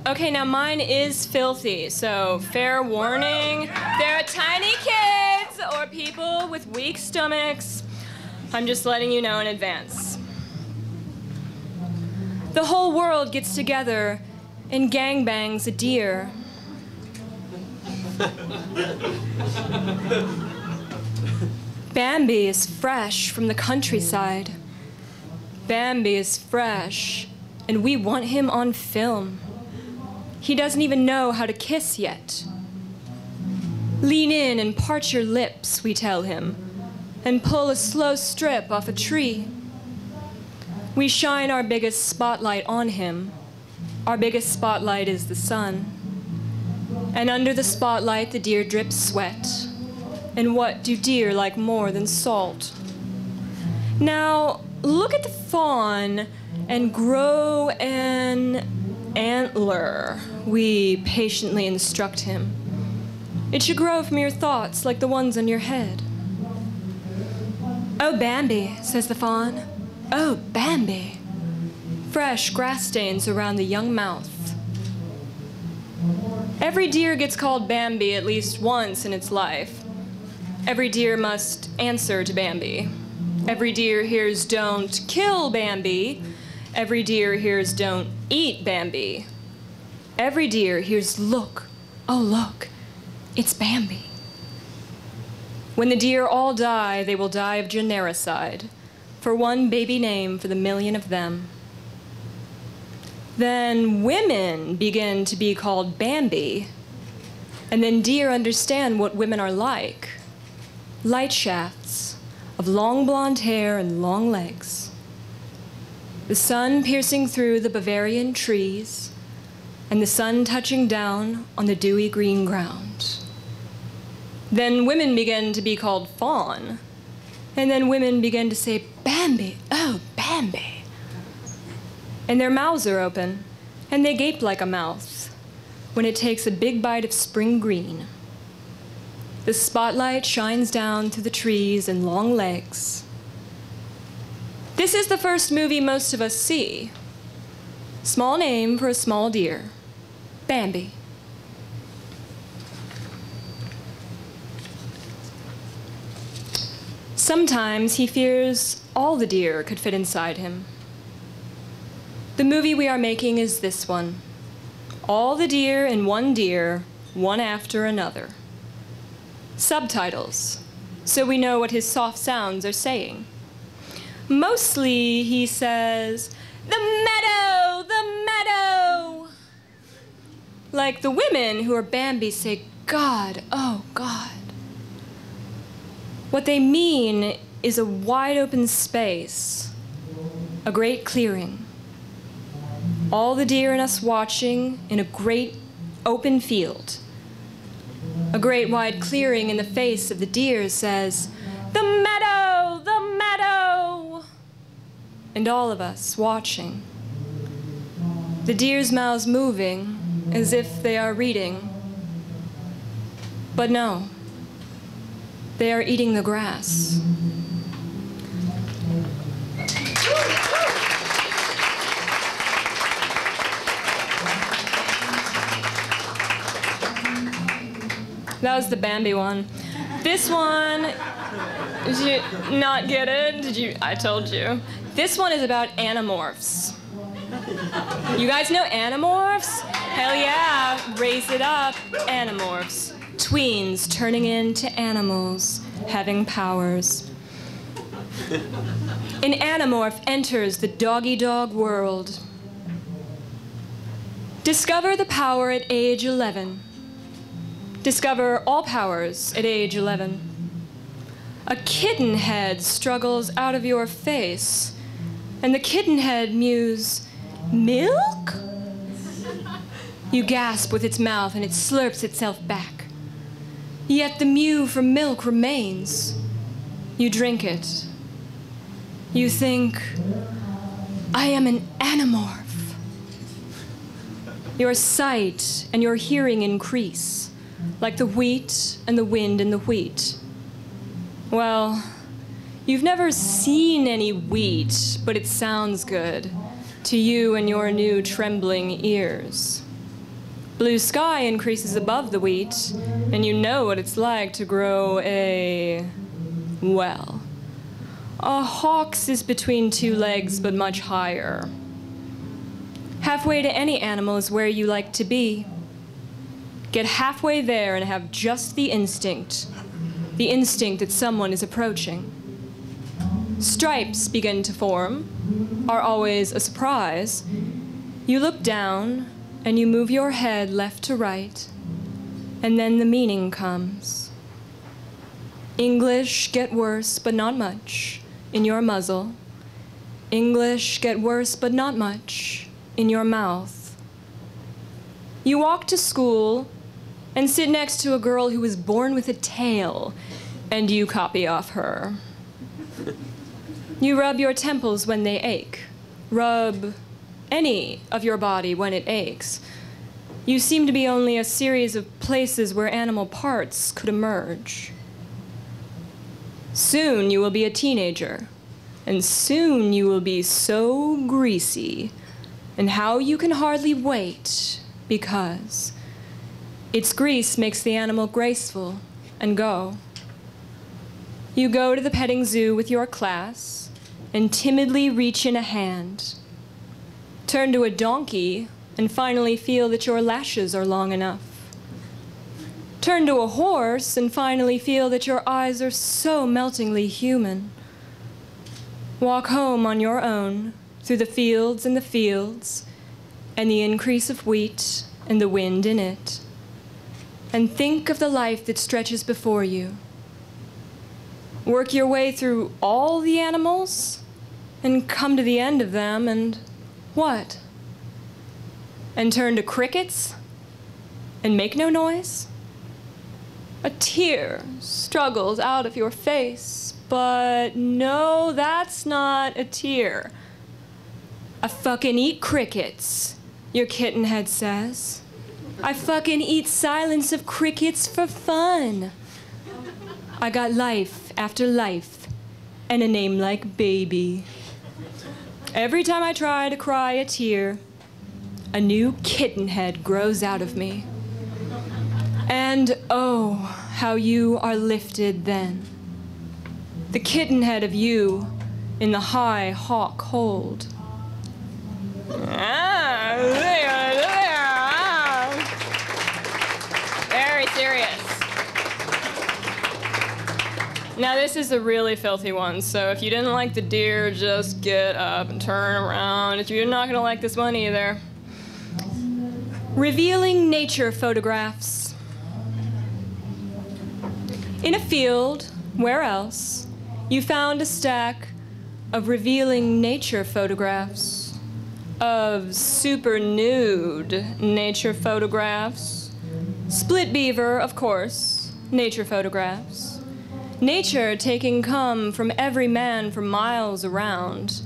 Okay, now mine is filthy, so fair warning. There are tiny kids or people with weak stomachs. I'm just letting you know in advance. The whole world gets together and gangbangs a deer. Bambi is fresh from the countryside. Bambi is fresh, and we want him on film. He doesn't even know how to kiss yet. Lean in and part your lips, we tell him, and pull a slow strip off a tree. We shine our biggest spotlight on him. Our biggest spotlight is the sun. And under the spotlight, the deer drips sweat. And what do deer like more than salt? Now, look at the fawn and grow an antler. We patiently instruct him. It should grow from your thoughts like the ones on your head. Oh, Bambi, says the fawn. Oh, Bambi. Fresh grass stains around the young mouth. Every deer gets called Bambi at least once in its life. Every deer must answer to Bambi. Every deer hears don't kill Bambi. Every deer hears don't eat Bambi. Every deer hears look, oh look, it's Bambi. When the deer all die, they will die of genericide, for one baby name for the million of them. Then women begin to be called Bambi, and then deer understand what women are like. Light shafts of long blonde hair and long legs. The sun piercing through the Bavarian trees, and the sun touching down on the dewy green ground. Then women begin to be called fawn, and then women begin to say, Bambi, oh, Bambi. And their mouths are open, and they gape like a mouth when it takes a big bite of spring green. The spotlight shines down through the trees and long legs. This is the first movie most of us see. Small name for a small deer, Bambi. Sometimes he fears all the deer could fit inside him. The movie we are making is this one. All the deer in one deer, one after another. Subtitles, so we know what his soft sounds are saying. Mostly he says, the meadow, the meadow. Like the women who are Bambi say, God, oh God. What they mean is a wide open space, a great clearing. All the deer and us watching in a great open field. A great wide clearing in the face of the deer says, the meadow, the meadow. And all of us watching. The deer's mouths moving as if they are reading. But no, they are eating the grass. That was the Bambi one. This one, did you not get it? Did you? I told you. This one is about animorphs. You guys know animorphs? Hell yeah, raise it up. Animorphs. Tweens turning into animals, having powers. An animorph enters the doggy-dog world. Discover the power at age 11. Discover all powers at age 11. A kitten head struggles out of your face, and the kitten head mews, milk? You gasp with its mouth, and it slurps itself back. Yet the mew for milk remains. You drink it. You think, I am an animorph. Your sight and your hearing increase, like the wheat and the wind in the wheat. Well, you've never seen any wheat, but it sounds good to you and your new trembling ears. Blue sky increases above the wheat, and you know what it's like to grow a hawk's is between two legs, but much higher. Halfway to any animal is where you like to be. Get halfway there and have just the instinct that someone is approaching. Stripes begin to form, are always a surprise. You look down and you move your head left to right, and then the meaning comes. English get worse, but not much, in your muzzle. English get worse, but not much, in your mouth. You walk to school and sit next to a girl who was born with a tail, and you copy off her. You rub your temples when they ache. Rub any of your body when it aches. You seem to be only a series of places where animal parts could emerge. Soon you will be a teenager, and soon you will be so greasy, and how you can hardly wait, because its grease makes the animal graceful and go. You go to the petting zoo with your class and timidly reach in a hand. Turn to a donkey and finally feel that your lashes are long enough. Turn to a horse and finally feel that your eyes are so meltingly human. Walk home on your own through the fields and the increase of wheat and the wind in it. And think of the life that stretches before you. Work your way through all the animals and come to the end of them and what? And turn to crickets and make no noise? A tear struggles out of your face, but no, that's not a tear. I fucking eat crickets, your kitten head says. I fucking eat silence of crickets for fun. I got life after life and a name like baby. Every time I try to cry a tear, a new kitten head grows out of me. And oh, how you are lifted then. The kitten head of you in the high hawk hold. Very serious. Now this is a really filthy one, so if you didn't like the deer, just get up and turn around. If you're not gonna like this one either. Revealing nature photographs. In a field, where else, you found a stack of revealing nature photographs, of super nude nature photographs, split beaver, of course, nature photographs. Nature taking cum from every man for miles around.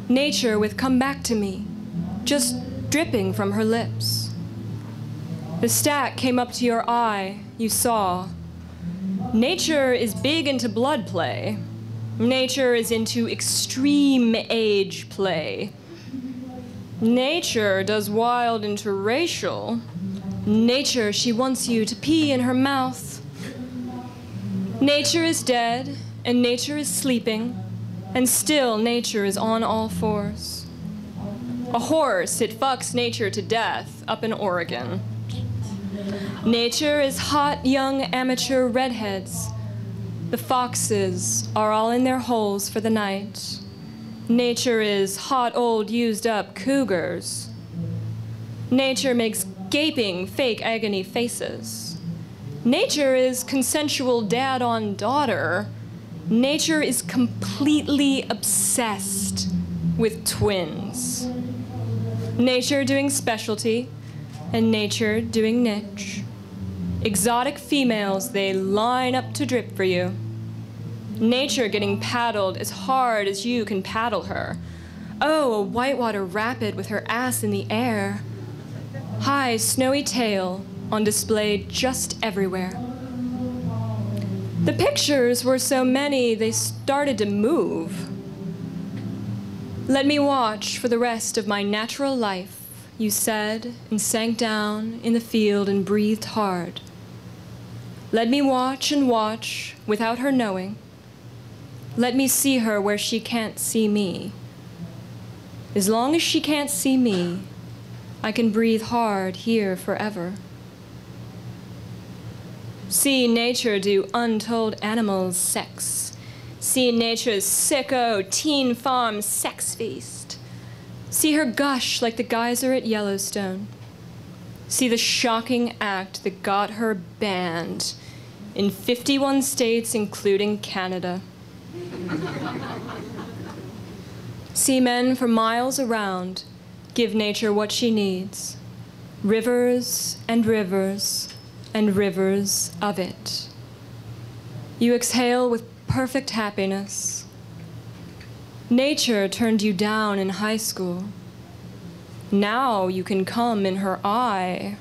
Nature with "come back to me," just dripping from her lips. The stack came up to your eye, you saw. Nature is big into blood play. Nature is into extreme age play. Nature does wild interracial. Nature, she wants you to pee in her mouth. Nature is dead, and nature is sleeping, and still nature is on all fours. A horse, it fucks nature to death up in Oregon. Nature is hot, young, amateur redheads. The foxes are all in their holes for the night. Nature is hot, old, used-up cougars. Nature makes gaping, fake agony faces. Nature is consensual dad on daughter. Nature is completely obsessed with twins. Nature doing specialty, and nature doing niche. Exotic females, they line up to drip for you. Nature getting paddled as hard as you can paddle her. Oh, a whitewater rapid with her ass in the air. High, snowy tail on display just everywhere. The pictures were so many, they started to move. Let me watch for the rest of my natural life you said, and sank down in the field and breathed hard. Let me watch and watch without her knowing. Let me see her where she can't see me. As long as she can't see me, I can breathe hard here forever. See nature do untold animals sex. See nature's sicko teen farm sex feast. See her gush like the geyser at Yellowstone. See the shocking act that got her banned in 51 states, including Canada. See men for miles around give nature what she needs. Rivers and rivers and rivers of it. You exhale with perfect happiness. Nature turned you down in high school. Now you can come in her eye.